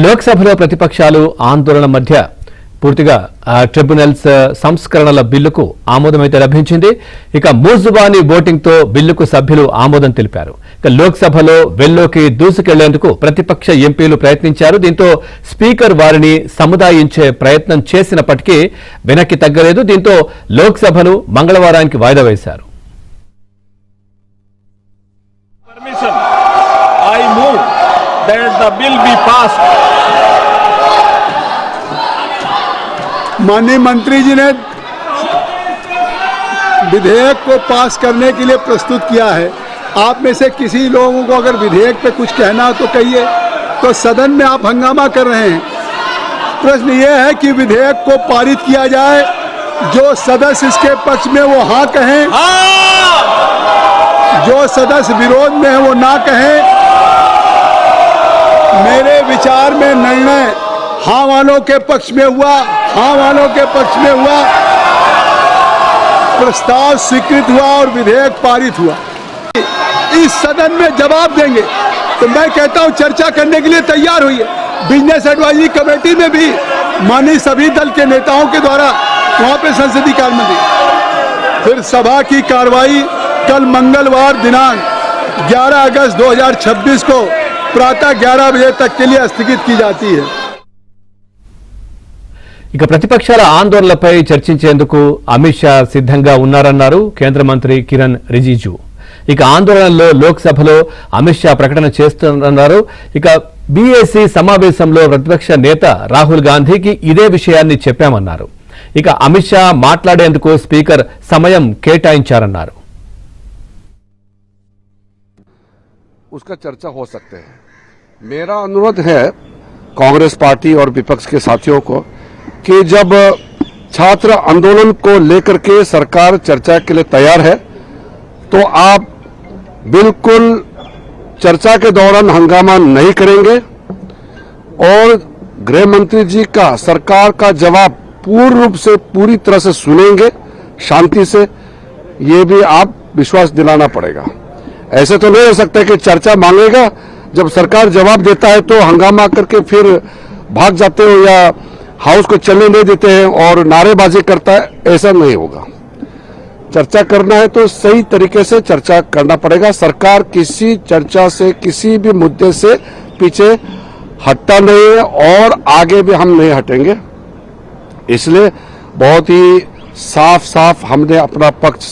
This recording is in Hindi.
లోక్సభలో ప్రతిపక్షాలు ఆందోళన మధ్య పూర్తిగా ట్రిబ్యునల్స్ సంస్కరణల బిల్లుకు ఆమోదమైతే లభించింది. ఇక మూజుబానీ ఓటింగ్ తో బిల్లుకు సభ్యులు ఆమోదం తెలిపారు. ఇక లోక్సభలో వెల్లోకి దూసుకెళ్లేందుకు ప్రతిపక్ష ఎంపీలు ప్రయత్నించారు. దీంతో స్పీకర్ వారిని సముదాయించే ప్రయత్నం చేసినప్పటికీ వెనక్కి తగ్గలేదు. దీంతో లోక్సభను మంగళవారానికి వాయిదా వేశారు. That the bill be passed. माननीय मंत्री जी ने विधेयक को पास करने के लिए प्रस्तुत किया है। आप में से किसी लोगों को अगर विधेयक पे कुछ कहना हो तो कहिए। तो सदन में आप हंगामा कर रहे हैं। प्रश्न ये है कि विधेयक को पारित किया जाए, जो सदस्य इसके पक्ष में वो हाँ कहें, जो सदस्य विरोध में है वो ना कहें। मेरे विचार में निर्णय हाँ वालों के पक्ष में हुआ, हाँ वालों के पक्ष में हुआ, प्रस्ताव स्वीकृत हुआ और विधेयक पारित हुआ। इस सदन में जवाब देंगे तो मैं कहता हूं चर्चा करने के लिए तैयार हुई है। बिजनेस एडवाइजरी कमेटी में भी माननीय सभी दल के नेताओं के द्वारा वहां पे संसदीय कार्य मंत्री, फिर सभा की कार्रवाई कल मंगलवार दिनांक 11 अगस्त 2026 को प्रातः 11 बजे तक के लिए स्थगित की जाती है. ఇక ప్రతిపక్షాల ఆందోళనలపై చర్చించేందుకు అమిత్ షా సిద్ధంగా ఉన్నారన్నారు కేంద్ర మంత్రి కిరణ్ రిజిజు. ఇక ఆందోళనలో లోక్సభలో అమిత్ షా ప్రకటన చేస్తున్నారు. ఇక బీఏసీ సమావేశంలో ప్రతిపక్ష నేత రాహుల్ గాంధీకి ఇదే విషయాన్ని చెప్పామన్నారు. ఇక అమిత్ షా మాట్లాడేందుకు స్పీకర్ సమయం కేటాయించారన్నారు. उसका चर्चा हो सकते हैं. मेरा अनुरोध है कांग्रेस पार्टी और विपक्ष के साथियों को कि जब छात्र आंदोलन को लेकर के सरकार चर्चा के लिए तैयार है तो आप बिल्कुल चर्चा के दौरान हंगामा नहीं करेंगे और गृह मंत्री जी का सरकार का जवाब पूर्ण रूप से पूरी तरह से सुनेंगे शांति से. ये भी आप विश्वास दिलाना पड़ेगा. ऐसे तो नहीं हो सकता कि चर्चा मांगेगा, जब सरकार जवाब देता है तो हंगामा करके फिर भाग जाते हो या हाउस को चलने नहीं देते हैं और नारेबाजी करता है. ऐसा नहीं होगा. चर्चा करना है तो सही तरीके से चर्चा करना पड़ेगा. सरकार किसी चर्चा से किसी भी मुद्दे से पीछे हटता नहीं है और आगे भी हम नहीं हटेंगे. इसलिए बहुत ही साफ साफ हमने अपना पक्ष